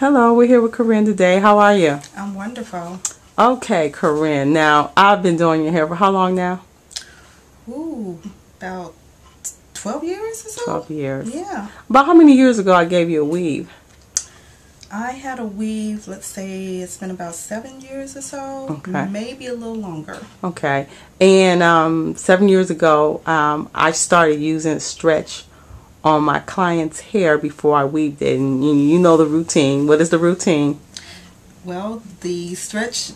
Hello, we're here with Corinne today. How are you? I'm wonderful. Okay, Corinne. Now, I've been doing your hair for how long now? Ooh, about 12 years or so? 12 years. Yeah. About how many years ago I gave you a weave? I had a weave, let's say it's been about 7 years or so. Okay. Maybe a little longer. Okay. And 7 years ago, I started using stretch on my client's hair before I weaved it. And you know the routine. What is the routine? Well, the stretch,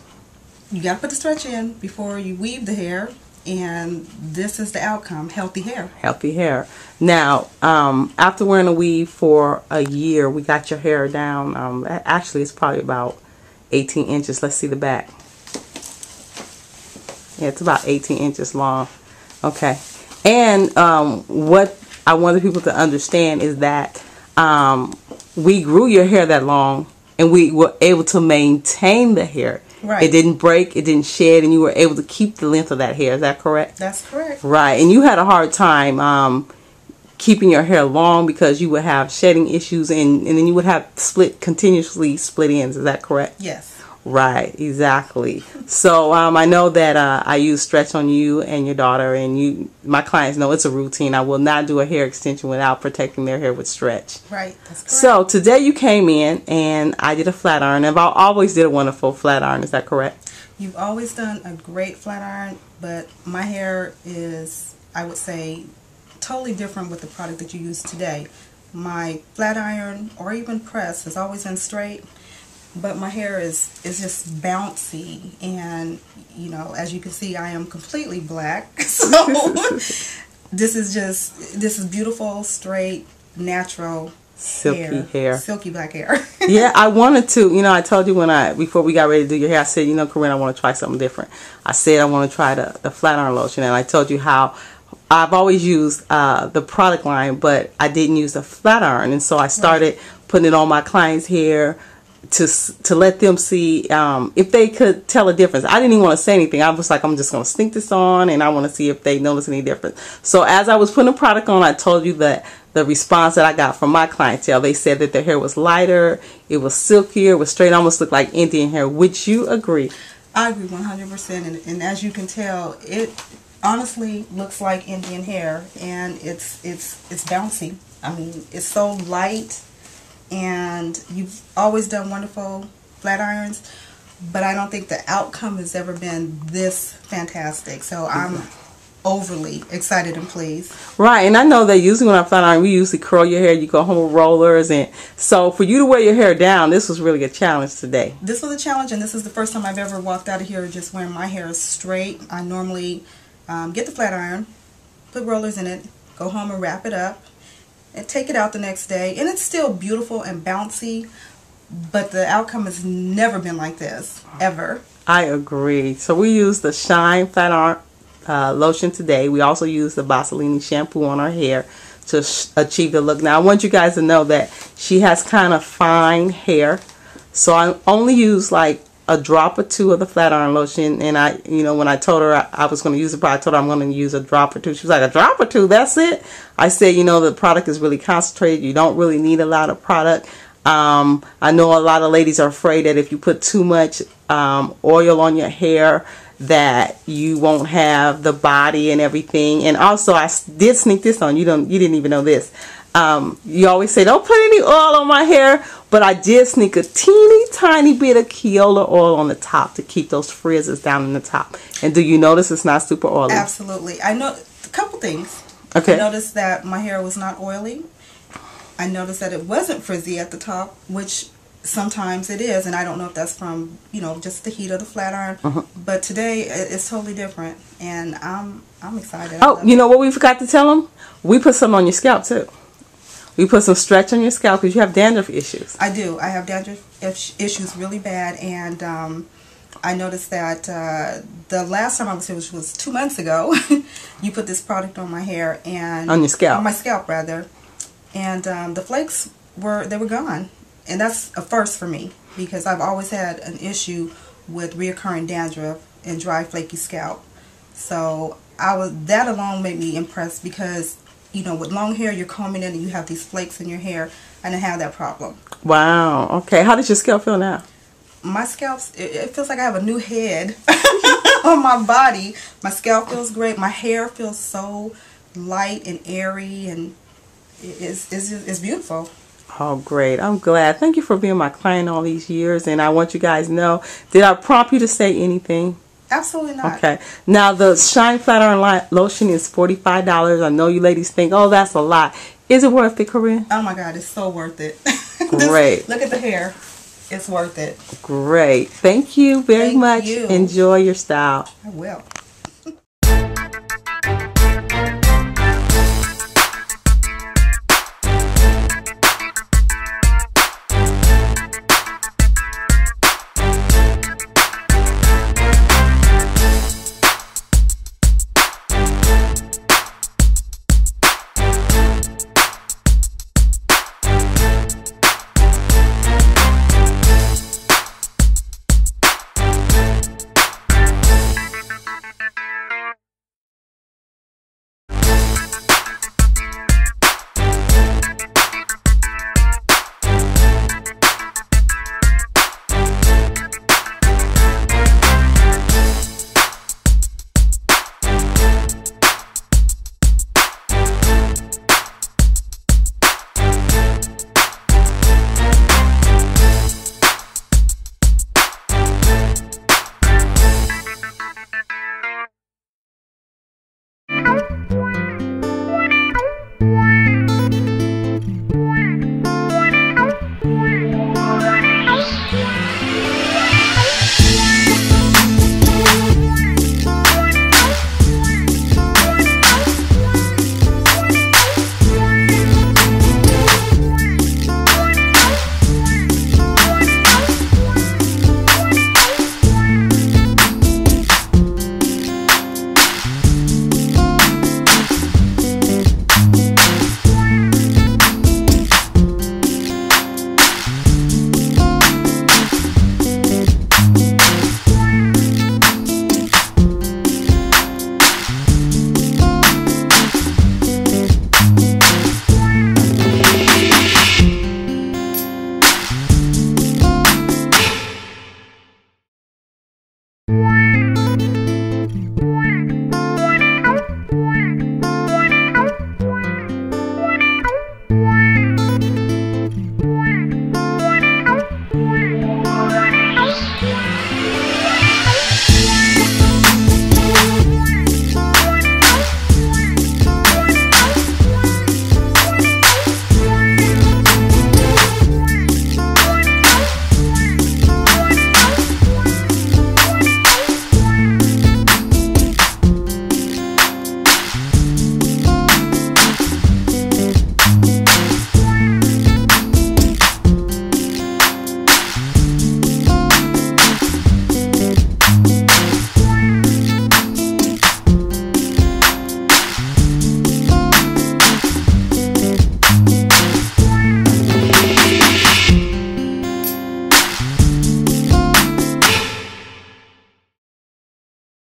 you got to put the stretch in before you weave the hair. And this is the outcome, healthy hair. Healthy hair. Now, after wearing a weave for a year, we got your hair down. Actually, it's probably about 18 inches. Let's see the back. Yeah, it's about 18 inches long. Okay. And what I wanted people to understand is that we grew your hair that long, and we were able to maintain the hair. Right. It didn't break, it didn't shed, and you were able to keep the length of that hair. Is that correct? That's correct. Right. And you had a hard time keeping your hair long because you would have shedding issues, and then you would have continuously split ends. Is that correct? Yes. Right. Exactly. So I know that I use stretch on you and your daughter, and my clients know it's a routine. I will not do a hair extension without protecting their hair with stretch. Right. That's correct. So today you came in and I did a flat iron. I've always did a wonderful flat iron. Is that correct? You've always done a great flat iron, but my hair is, I would say, totally different with the product that you use today. My flat iron or even press has always been straight, but my hair is just bouncy, and you know, as you can see, I am completely black. So this is beautiful, straight, natural silky hair. Silky black hair. Yeah, I wanted to, I told you before we got ready to do your hair, I said, Corinne, I want to try something different. I said I want to try the flat iron lotion, and I told you how I've always used the product line, but I didn't use the flat iron, and so I started putting it on my clients' hair to let them see if they could tell a difference. I didn't even want to say anything. I was like, I'm just going to sneak this on, and I want to see if they notice any difference. So as I was putting the product on, I told you that the response that I got from my clientele, they said that their hair was lighter, it was silkier, it was straight, almost looked like Indian hair. Would you agree? I agree 100%, and as you can tell, it honestly looks like Indian hair, and it's bouncy. I mean, it's so light, and you've always done wonderful flat irons, but I don't think the outcome has ever been this fantastic. So I'm overly excited and pleased. Right, and I know that usually when I flat iron, we usually curl your hair. You go home with rollers, and so for you to wear your hair down, this was really a challenge today. This was a challenge, and this is the first time I've ever walked out of here just wearing my hair straight. I normally get the flat iron, put rollers in it, go home and wrap it up, and take it out the next day, and it's still beautiful and bouncy, but the outcome has never been like this, ever. I agree. So we used the Shine Flat Iron lotion today. We also used the Bossellini shampoo on our hair to achieve the look. Now I want you guys to know that she has kind of fine hair, so I only use like a drop or two of the flat iron lotion, and when I told her I was going to use the product, I told her I'm going to use a drop or two. She was like, a drop or two, that's it? I said, the product is really concentrated. You don't really need a lot of product. I know a lot of ladies are afraid that if you put too much oil on your hair, that you won't have the body and everything. And also, I did sneak this on you. You didn't even know this. You always say, don't put any oil on my hair, but I did sneak a teeny tiny bit of Keola oil on the top to keep those frizzes down in the top. And do you notice it's not super oily? Absolutely. I know a couple things. Okay. I noticed that my hair was not oily. I noticed that it wasn't frizzy at the top, which sometimes it is, and I don't know if that's from, just the heat of the flat iron. But today it's totally different, and I'm excited. Oh, you know what we forgot to tell them? We put some on your scalp too. We put some stretch on your scalp because you have dandruff issues. I do. I have dandruff issues really bad, and I noticed that the last time I was here, which was 2 months ago, you put this product on my hair and on your scalp. On my scalp, rather, and the flakes were gone, and that's a first for me because I've always had an issue with reoccurring dandruff and dry, flaky scalp. So that alone made me impressed because you know, with long hair, you're combing it and you have these flakes in your hair. I didn't have that problem. Wow. Okay. How does your scalp feel now? My scalp, it feels like I have a new head on my body. My scalp feels great. My hair feels so light and airy, and it's beautiful. Oh, great. I'm glad. Thank you for being my client all these years. And I want you guys to know, did I prompt you to say anything? Absolutely not. Okay. Now, the Shine Flat Iron Lotion is $45. I know you ladies think, oh, that's a lot. Is it worth it, Corinne? Oh, my God. It's so worth it. Great. Look at the hair. It's worth it. Great. Thank you very much. You. Enjoy your style. I will.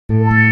Wow.